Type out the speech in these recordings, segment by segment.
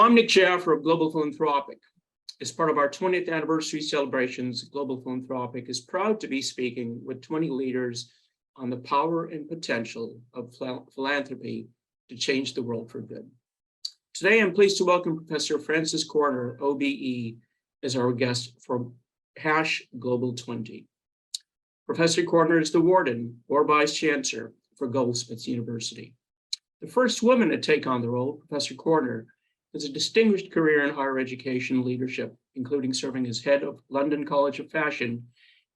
I'm Nick Jaffer of Global Philanthropic. As part of our 20th anniversary celebrations, Global Philanthropic is proud to be speaking with 20 leaders on the power and potential of philanthropy to change the world for good. Today, I'm pleased to welcome Professor Frances Corner OBE as our guest for Global 20. Professor Corner is the Warden or Vice Chancellor for Goldsmiths University. The first woman to take on the role, Professor Corner has a distinguished career in higher education leadership, including serving as head of London College of Fashion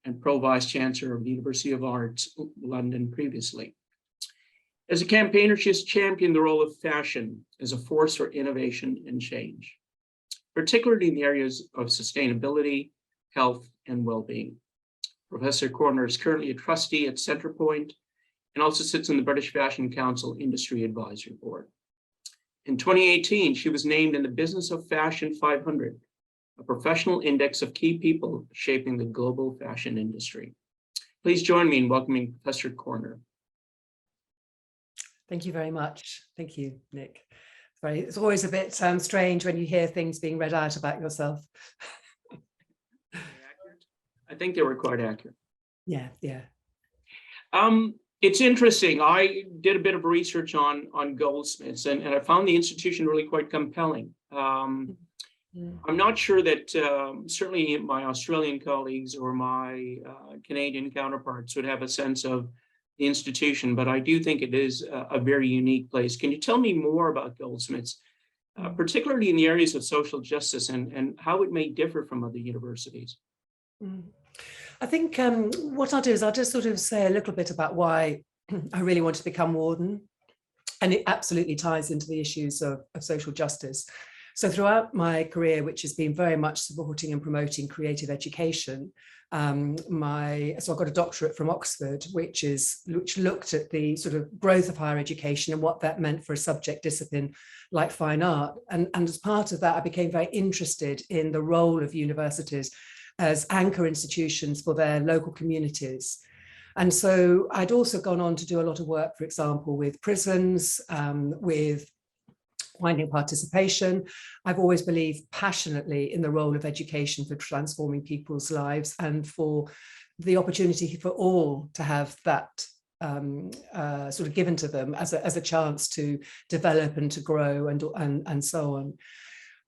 and Pro-Vice Chancellor of the University of Arts, London previously. As a campaigner, she has championed the role of fashion as a force for innovation and change, particularly in the areas of sustainability, health, and well-being. Professor Corner is currently a trustee at Centrepoint and also sits on the British Fashion Council Industry Advisory Board. In 2018, she was named in the Business of Fashion 500, a professional index of key people shaping the global fashion industry. Please join me in welcoming Professor Corner. Thank you very much. Thank you, Nick. It's always a bit strange when you hear things being read out about yourself. I think they were quite accurate. Yeah. It's interesting. I did a bit of research on Goldsmiths, and I found the institution really quite compelling. I'm not sure that certainly my Australian colleagues or my Canadian counterparts would have a sense of the institution, but I do think it is a very unique place. Can you tell me more about Goldsmiths, particularly in the areas of social justice and how it may differ from other universities? I think what I'll do is I'll just sort of say a little bit about why I really wanted to become warden, and it absolutely ties into the issues of social justice. So throughout my career, which has been very much supporting and promoting creative education, so I got a doctorate from Oxford, which looked at the sort of growth of higher education and what that meant for a subject discipline like fine art. And as part of that, I became very interested in the role of universities as anchor institutions for their local communities. And so I'd also gone on to do a lot of work, for example, with prisons, with finding participation. I've always believed passionately in the role of education for transforming people's lives and for the opportunity for all to have that sort of given to them as a chance to develop and to grow and so on.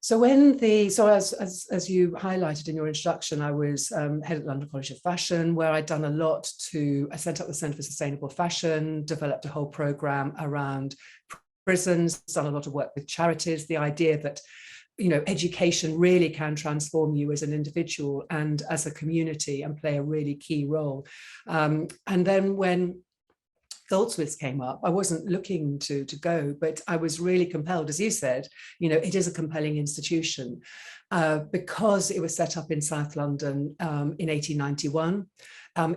So as you highlighted in your introduction, I was head at London College of Fashion, where I'd done a lot I set up the Centre for Sustainable Fashion, developed a whole programme around prisons, done a lot of work with charities, the idea that, education really can transform you as an individual and as a community and play a really key role. And then when Goldsmiths came up, I wasn't looking to go, but I was really compelled, as you said, it is a compelling institution because it was set up in South London in 1891.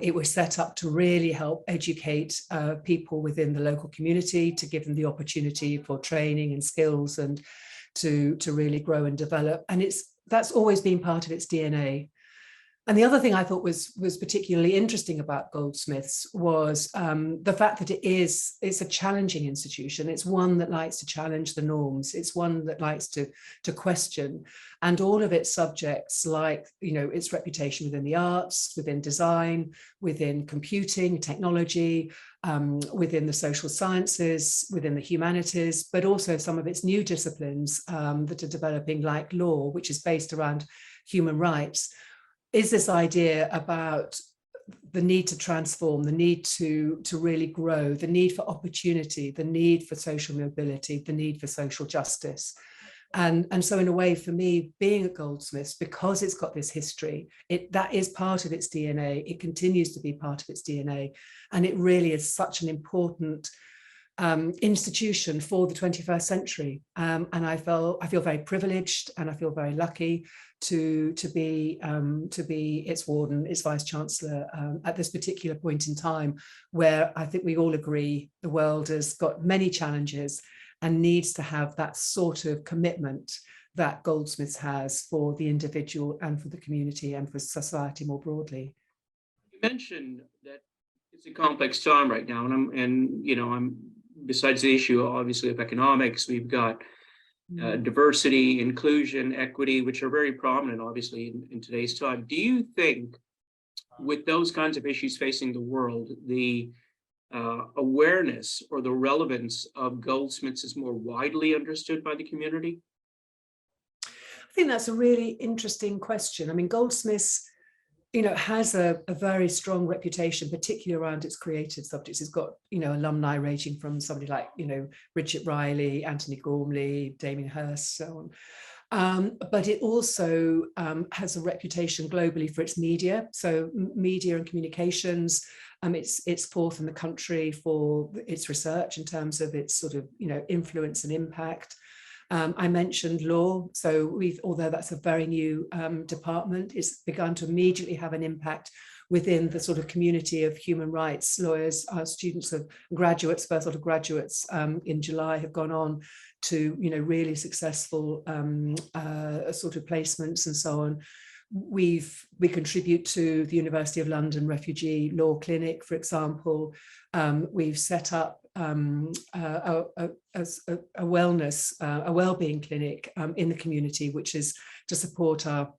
It was set up to really help educate people within the local community, to give them the opportunity for training and skills and to really grow and develop. And that's always been part of its DNA. And the other thing I thought was particularly interesting about Goldsmiths was the fact that it's a challenging institution. It's one that likes to challenge the norms. It's one that likes to question, and all of its subjects, like its reputation within the arts, within design, within computing, technology, within the social sciences, within the humanities, but also some of its new disciplines that are developing, like law, which is based around human rights, is this idea about the need to transform, the need to really grow, the need for opportunity, the need for social mobility, the need for social justice. And so in a way, for me, being at Goldsmiths, because it's got this history, that is part of its DNA. It continues to be part of its DNA. And it really is such an important institution for the 21st century. And I feel very privileged, and I feel very lucky to be its warden, its vice chancellor at this particular point in time, where I think we all agree the world has got many challenges and needs to have that sort of commitment that Goldsmiths has for the individual and for the community and for society more broadly. You mentioned that it's a complex time right now, and I'm besides the issue, obviously, of economics, we've got diversity, inclusion, equity, which are very prominent, obviously, in today's time. Do you think, with those kinds of issues facing the world, the awareness or the relevance of Goldsmiths is more widely understood by the community? I think that's a really interesting question. I mean, Goldsmiths, has a very strong reputation, particularly around its creative subjects. It's got, alumni ranging from somebody like, Richard Riley, Anthony Gormley, Damien Hirst, so on. But it also has a reputation globally for its media. So media and communications, it's fourth in the country for its research in terms of its sort of, influence and impact. I mentioned law, so although that's a very new department, it's begun to immediately have an impact within the sort of community of human rights lawyers. Our students of graduates, first lot of graduates in July have gone on to, really successful sort of placements and so on. We contribute to the University of London Refugee Law Clinic, for example. We've set up a well-being clinic in the community, which is to support our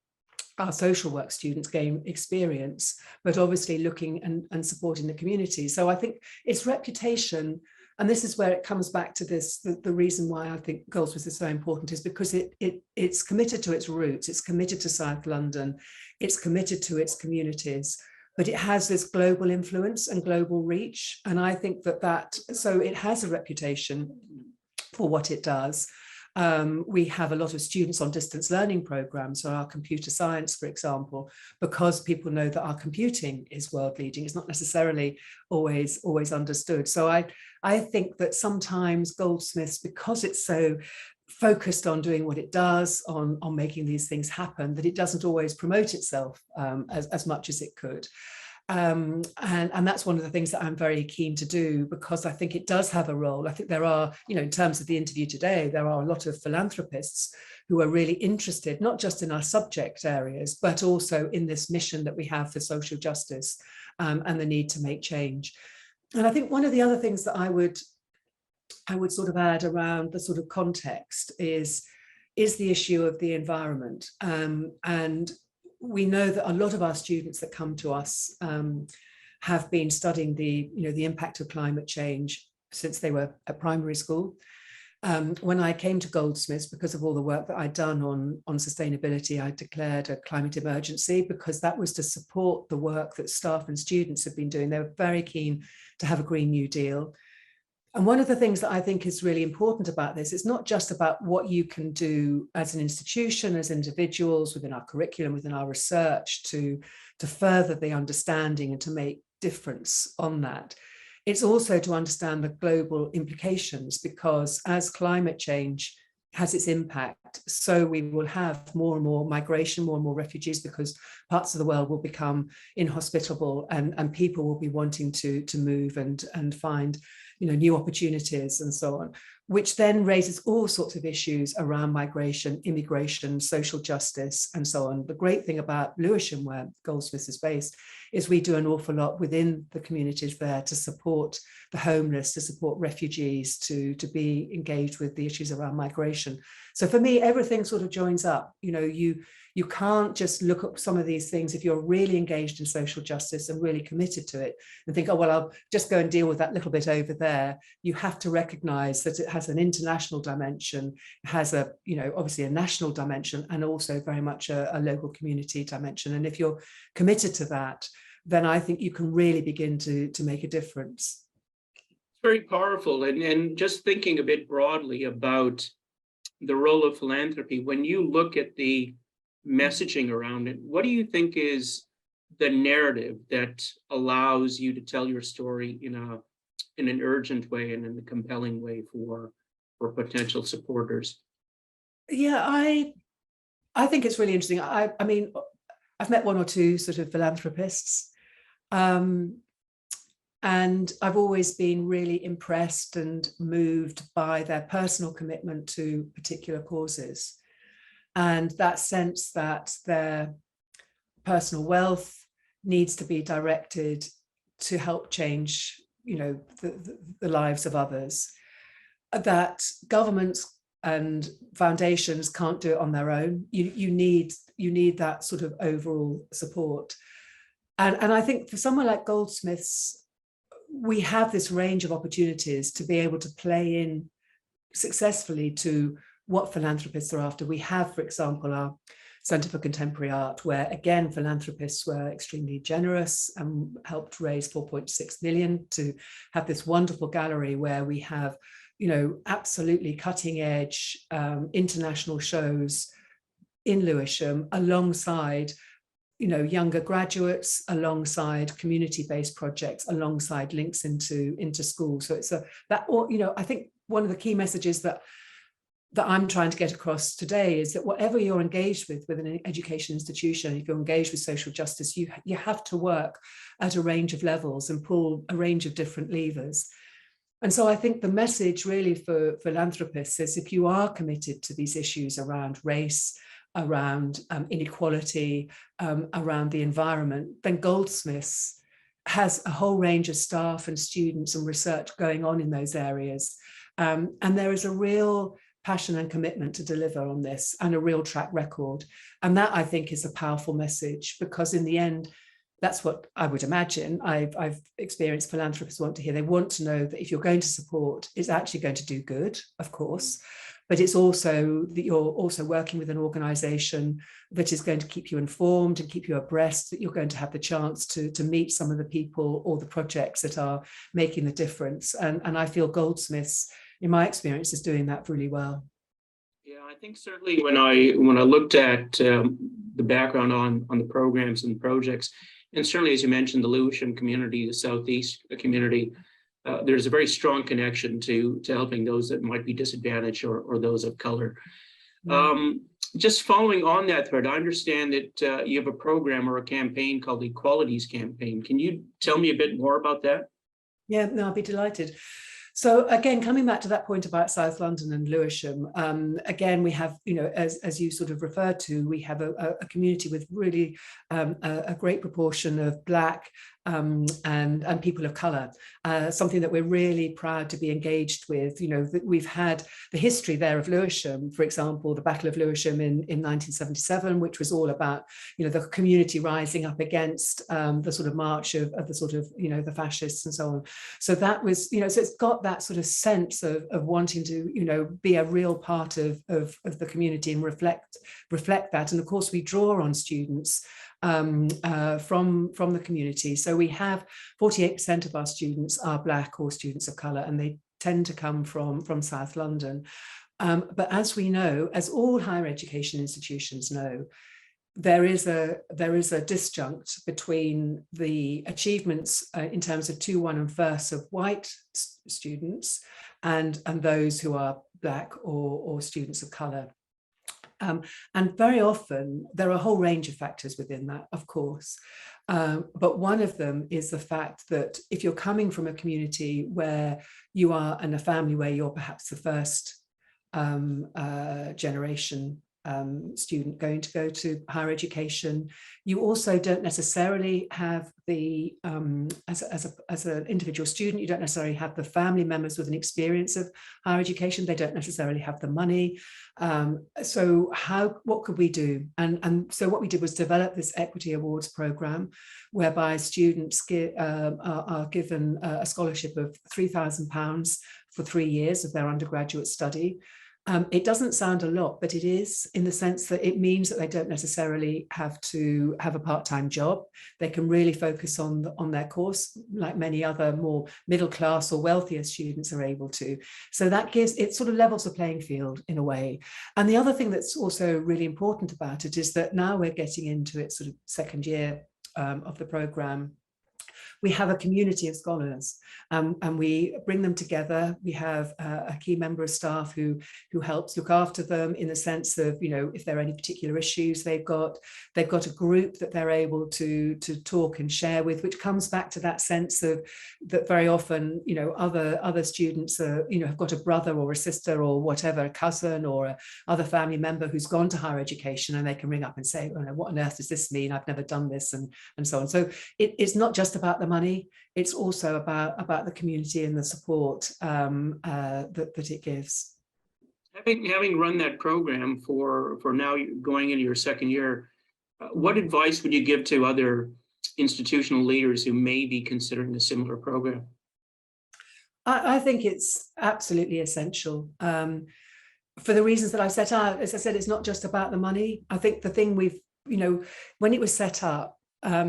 social work students gain experience, but obviously looking and supporting the community. So I think its reputation, and this is where it comes back to this, the reason why I think Goldsmiths is so important is because it's committed to its roots, it's committed to South London, it's committed to its communities, but it has this global influence and global reach. And I think so it has a reputation for what it does. We have a lot of students on distance learning programs, so our computer science, for example, because people know that our computing is world leading. It's not necessarily always understood. So I think that sometimes Goldsmiths, because it's so focused on doing what it does, on making these things happen, that it doesn't always promote itself as much as it could. And that's one of the things that I'm very keen to do, because I think it does have a role. I think there are, in terms of the interview today, there are a lot of philanthropists who are really interested, not just in our subject areas, but also in this mission that we have for social justice and the need to make change. And I think one of the other things that I would sort of add around the sort of context is the issue of the environment. And we know that a lot of our students that come to us have been studying the impact of climate change since they were at primary school. When I came to Goldsmiths, because of all the work that I'd done on sustainability, I declared a climate emergency, because that was to support the work that staff and students have been doing. They were very keen to have a Green New Deal. And one of the things that I think is really important about this, it's not just about what you can do as an institution, as individuals, within our curriculum, within our research, to further the understanding and to make difference on that. It's also to understand the global implications, because as climate change has its impact, so we will have more and more migration, more and more refugees, because parts of the world will become inhospitable and people will be wanting to move and find new opportunities and so on, which then raises all sorts of issues around migration, immigration, social justice, and so on. The great thing about Lewisham, where Goldsmiths is based, is we do an awful lot within the communities there to support the homeless, to support refugees, to be engaged with the issues around migration. So for me, everything sort of joins up. You can't just look at some of these things if you're really engaged in social justice and really committed to it and think, oh, well, I'll just go and deal with that little bit over there. You have to recognize that it has an international dimension, has obviously a national dimension, and also very much a local community dimension. And if you're committed to that, then I think you can really begin to make a difference. It's very powerful. And just thinking a bit broadly about the role of philanthropy, when you look at the messaging around it, what do you think is the narrative that allows you to tell your story in an urgent way and in a compelling way for potential supporters? Yeah, I think it's really interesting. I mean, I've met one or two sort of philanthropists, and I've always been really impressed and moved by their personal commitment to particular causes. And that sense that their personal wealth needs to be directed to help change, the lives of others. That governments and foundations can't do it on their own. You need that sort of overall support. And I think for somewhere like Goldsmiths, we have this range of opportunities to be able to play in successfully to what philanthropists are after. We have, for example, our Centre for Contemporary Art, where again, philanthropists were extremely generous and helped raise 4.6 million to have this wonderful gallery where we have, absolutely cutting edge international shows in Lewisham alongside younger graduates, alongside community-based projects, alongside links into schools. So it's I think one of the key messages that I'm trying to get across today is that whatever you're engaged with an education institution, if you're engaged with social justice, you have to work at a range of levels and pull a range of different levers. And so I think the message really for philanthropists is, if you are committed to these issues around race, around inequality, around the environment, then Goldsmiths has a whole range of staff and students and research going on in those areas. And there is a real passion and commitment to deliver on this, and a real track record. And that, I think, is a powerful message, because in the end, that's what I would imagine I've experienced philanthropists want to hear. They want to know that if you're going to support, it's actually going to do good, of course, but it's also that you're also working with an organization that is going to keep you informed and keep you abreast, that you're going to have the chance to meet some of the people or the projects that are making the difference. And I feel Goldsmiths, in my experience, is doing that really well. Yeah, I think certainly when I looked at the background on the programs and projects, and certainly, as you mentioned, the Lewisham community, the Southeast community, there's a very strong connection to helping those that might be disadvantaged or those of color. Just following on that thread, I understand that you have a program or a campaign called the Equalities Campaign. Can you tell me a bit more about that? Yeah, no, I'll be delighted. So again, coming back to that point about South London and Lewisham, again, we have, as you sort of referred to, we have a community with really a great proportion of Black and people of colour, something that we're really proud to be engaged with. That we've had the history there of Lewisham, for example, the Battle of Lewisham in 1977, which was all about, the community rising up against the sort of march of the sort of, the fascists and so on. So that was, so it's got that sort of sense of wanting to, be a real part of the community and reflect that. And of course, we draw on students from the community. So we have 48% of our students are Black or students of colour, and they tend to come from South London. But as we know, as all higher education institutions know, there is a disjunct between the achievements in terms of 2, 1 and first of white students and those who are Black or students of colour. And very often there are a whole range of factors within that, of course. But one of them is the fact that if you're coming from a community where you are in a family where you're perhaps the first generation student going to go to higher education, you also don't necessarily have the, as an individual student, you don't necessarily have the family members with an experience of higher education. They don't necessarily have the money. So what could we do? And so what we did was develop this Equity Awards program, whereby students are given a scholarship of £3,000 for 3 years of their undergraduate study. It doesn't sound a lot, but it is, in the sense that it means that they don't necessarily have to have a part-time job. They can really focus on their course, like many other more middle-class or wealthier students are able to. So that it sort of levels the playing field in a way. And the other thing that's also really important about it is that now we're getting into its sort of second year of the programme. We have a community of scholars, and we bring them together. We have a key member of staff who helps look after them, in the sense of, if there are any particular issues they've got a group that they're able to talk and share with, which comes back to that sense of that very often, other students are, have got a brother or a sister or whatever, a cousin or other family member who's gone to higher education, and they can ring up and say, oh, no, what on earth does this mean? I've never done this, and so on. So it's not just about the money, it's also about the community and the support that it gives. Having run that program for now going into your second year, what advice would you give to other institutional leaders who may be considering a similar program? I think it's absolutely essential. For the reasons that I've set out, as I said, it's not just about the money. I think the thing when it was set up, our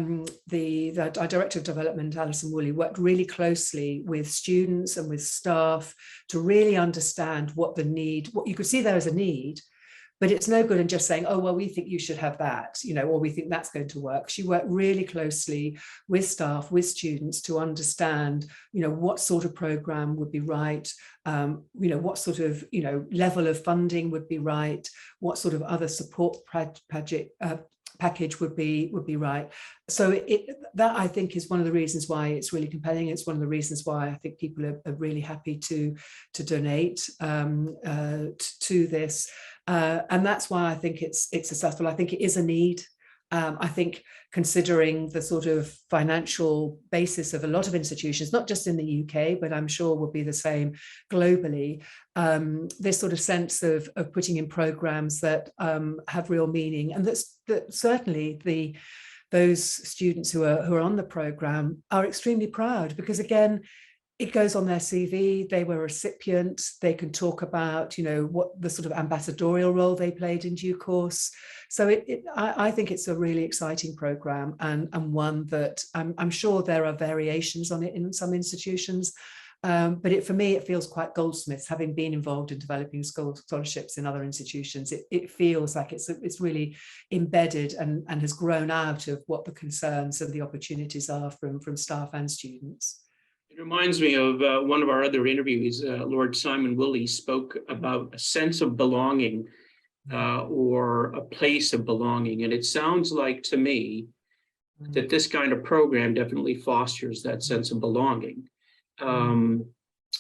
Director of Development, Alison Woolley, worked really closely with students and with staff to really understand what you could see there as a need, but it's no good in just saying, oh, well, we think you should have that, or we think that's going to work. She worked really closely with staff, with students to understand, what sort of program would be right, what sort of, level of funding would be right, what sort of other support package would be right. So that I think is one of the reasons why it's really compelling. It's one of the reasons why I think people are really happy to donate to this. And that's why I think it's successful. I think it is a need. I think considering the sort of financial basis of a lot of institutions, not just in the UK, but I'm sure will be the same globally, this sort of sense of putting in programs that have real meaning, and that certainly those students who are on the program are extremely proud, because again, it goes on their CV, they were a recipient, they can talk about, what the sort of ambassadorial role they played in due course. So I think it's a really exciting program, and one that I'm sure there are variations on it in some institutions. But for me, it feels quite Goldsmiths, having been involved in developing scholarships in other institutions. It feels like it's really embedded and has grown out of what the concerns and the opportunities are from staff and students. It reminds me of one of our other interviewees, Lord Simon Woolley, spoke about a sense of belonging or a place of belonging. And it sounds like to me that this kind of program definitely fosters that sense of belonging.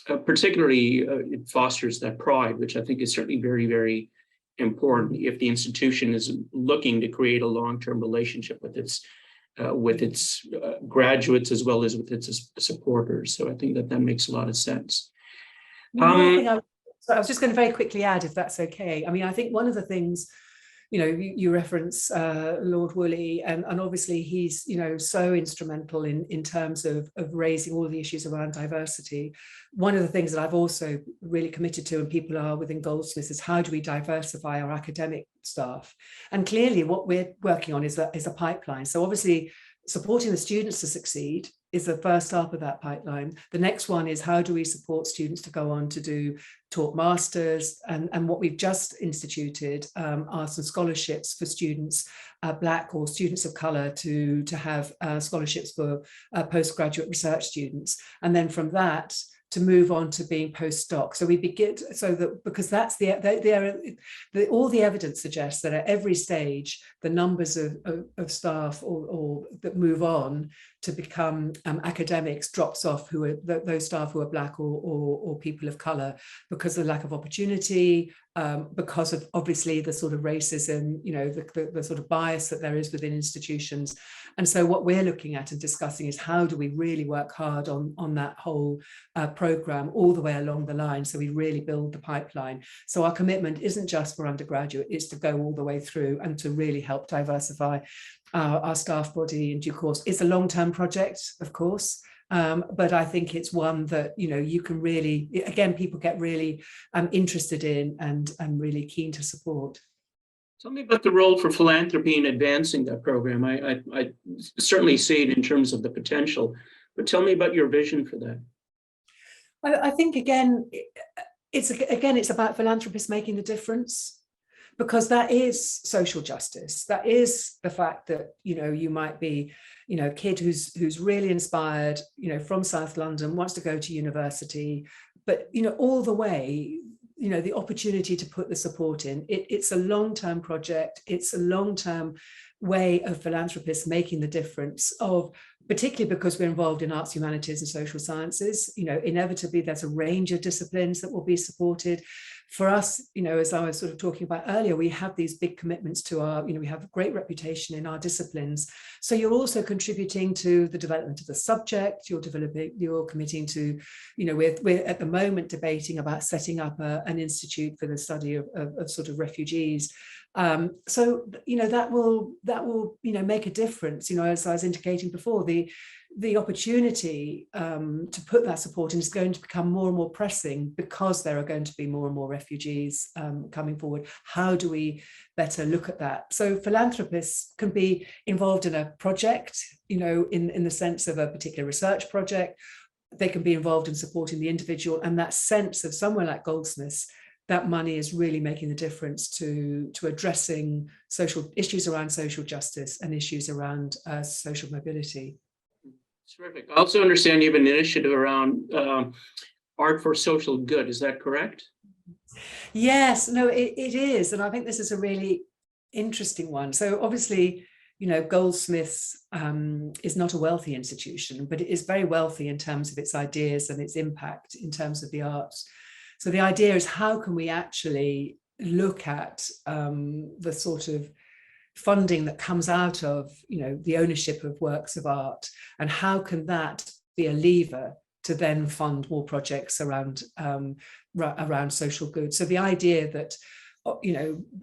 Particularly, it fosters that pride, which I think is certainly very, very important if the institution is looking to create a long-term relationship with its graduates as well as with its supporters. So I think that makes a lot of sense. I was just going to very quickly add, if that's okay. I mean, I think one of the things, you reference Lord Woolley, and obviously he's, so instrumental in terms of raising all the issues around diversity. One of the things that I've also really committed to, and people are within Goldsmiths, is how do we diversify our academic staff? And clearly what we're working on is a pipeline. So obviously supporting the students to succeed is the first half of that pipeline. The next one is how do we support students to go on to do taught masters, and what we've just instituted are some scholarships for students, Black or students of colour, to have scholarships for postgraduate research students, and then from that to move on to being postdoc. So we begin, so that, because that's all the evidence suggests that at every stage, the numbers of staff or that move on to become academics drops off, who are those staff who are Black or people of colour, because of lack of opportunity, because of obviously the sort of racism, the sort of bias that there is within institutions. And so what we're looking at and discussing is how do we really work hard on that whole programme all the way along the line, so we really build the pipeline. So our commitment isn't just for undergraduate, it's to go all the way through and to really help diversify our staff body in due course. It's a long-term project, of course, but I think it's one that, you can really, again, people get really interested in and really keen to support. Tell me about the role for philanthropy in advancing that program. I certainly see it in terms of the potential, but tell me about your vision for that. I think, again, it's about philanthropists making the difference, because that is social justice. That is the fact that, you might be, a kid who's really inspired, from South London, wants to go to university, but, all the way, the opportunity to put the support in. It's a long-term project. It's a long-term way of philanthropists making the difference, of particularly because we're involved in arts, humanities and social sciences. Inevitably there's a range of disciplines that will be supported. For us, as I was sort of talking about earlier, we have these big commitments to our, we have a great reputation in our disciplines. So you're also contributing to the development of the subject, you're committing to, we're at the moment debating about setting up an institute for the study of sort of refugees. So that will make a difference. As I was indicating before, the opportunity to put that support in is going to become more and more pressing because there are going to be more and more refugees coming forward. How do we better look at that? So philanthropists can be involved in a project, in the sense of a particular research project. They can be involved in supporting the individual, and that sense of somewhere like Goldsmiths, that money is really making the difference to addressing social issues around social justice and issues around social mobility. Terrific. I also understand you have an initiative around art for social good. Is that correct? Yes, no, it is. And I think this is a really interesting one. So obviously, Goldsmiths is not a wealthy institution, but it is very wealthy in terms of its ideas and its impact in terms of the arts. So the idea is, how can we actually look at the sort of funding that comes out of the ownership of works of art, and how can that be a lever to then fund more projects around social good? So the idea that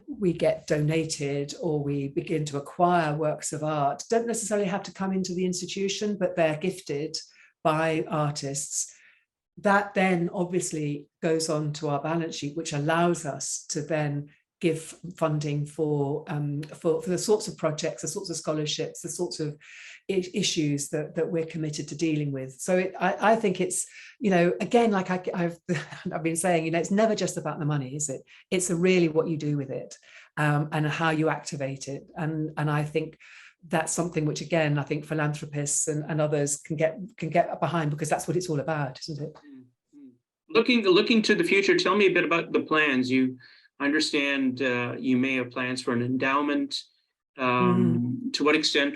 we get donated or we begin to acquire works of art don't necessarily have to come into the institution, but they're gifted by artists. That then obviously goes on to our balance sheet, which allows us to then give funding for the sorts of projects, the sorts of scholarships, the sorts of issues that we're committed to dealing with. So I think it's, again, like I've been saying, it's never just about the money, is it? It's really what you do with it and how you activate it. And I think that's something which, again, I think philanthropists and others can get behind, because that's what it's all about, isn't it? Looking to the future, tell me a bit about the plans. I understand you may have plans for an endowment. To what extent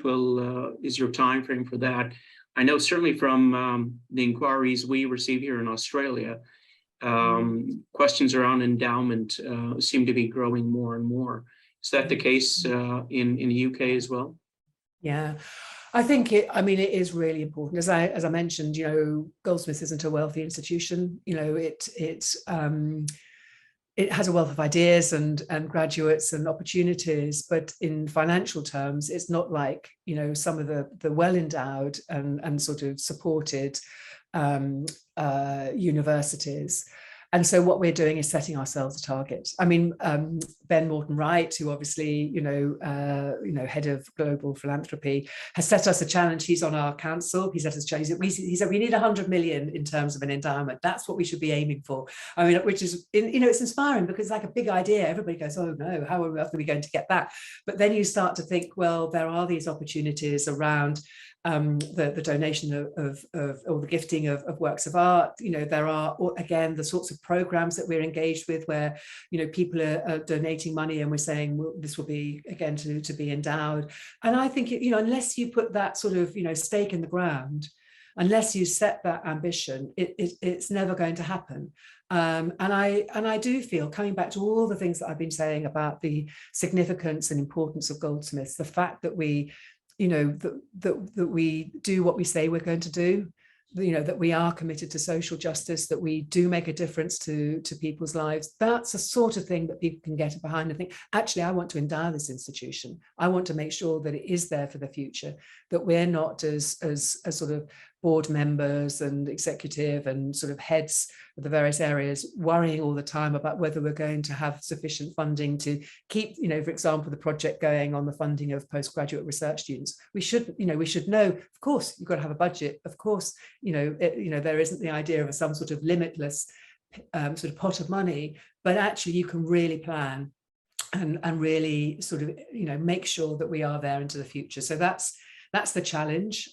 is your time frame for that? I know certainly from the inquiries we receive here in Australia, questions around endowment seem to be growing more and more. Is that the case in the UK as well? Yeah, I think it is really important. As I mentioned, Goldsmiths isn't a wealthy institution. It has a wealth of ideas and graduates and opportunities, but in financial terms, it's not like some of the well-endowed and sort of supported universities. And so what we're doing is setting ourselves a target. I mean, Ben Morton-Wright, who obviously, head of Global Philanthropy, has set us a challenge. He's on our council. He set us a challenge. He said we need 100 million in terms of an endowment. That's what we should be aiming for. I mean, which is, it's inspiring because it's like a big idea. Everybody goes, oh no, how are we going to get that? But then you start to think, well, there are these opportunities around the donation of or the gifting of works of art. There are, again, the sorts of programs that we're engaged with where people are donating money and we're saying, well, this will be again to be endowed. And I think unless you put that sort of stake in the ground, unless you set that ambition, it's never going to happen. And I do feel, coming back to all the things that I've been saying about the significance and importance of Goldsmiths, the fact that we that we do what we say we're going to do, that we are committed to social justice, that we do make a difference to people's lives. That's the sort of thing that people can get behind and think, actually, I want to endow this institution. I want to make sure that it is there for the future, that we're not as sort of board members and executive and sort of heads of the various areas worrying all the time about whether we're going to have sufficient funding to keep, for example, the project going on the funding of postgraduate research students. We should know, of course, you've got to have a budget. Of course, there isn't the idea of some sort of limitless sort of pot of money, but actually you can really plan and really sort of, make sure that we are there into the future. So that's the challenge.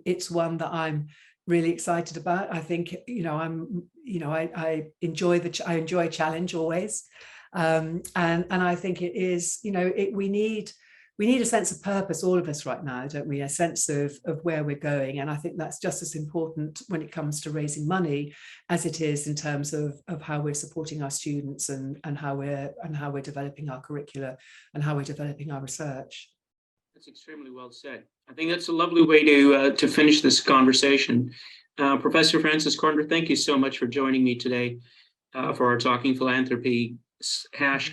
It's one that I'm really excited about. I think, I enjoy challenge always. And I think it is, we need we need a sense of purpose, all of us right now, don't we? A sense of where we're going. And I think that's just as important when it comes to raising money as it is in terms of how we're supporting our students and how we're developing our curricula and how we're developing our research. That's extremely well said. I think that's a lovely way to finish this conversation. Professor Frances Corner, thank you so much for joining me today for our Talking Philanthropy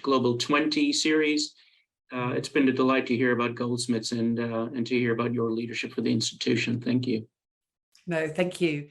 #Global 20 series. It's been a delight to hear about Goldsmiths and to hear about your leadership for the institution. Thank you. No, thank you.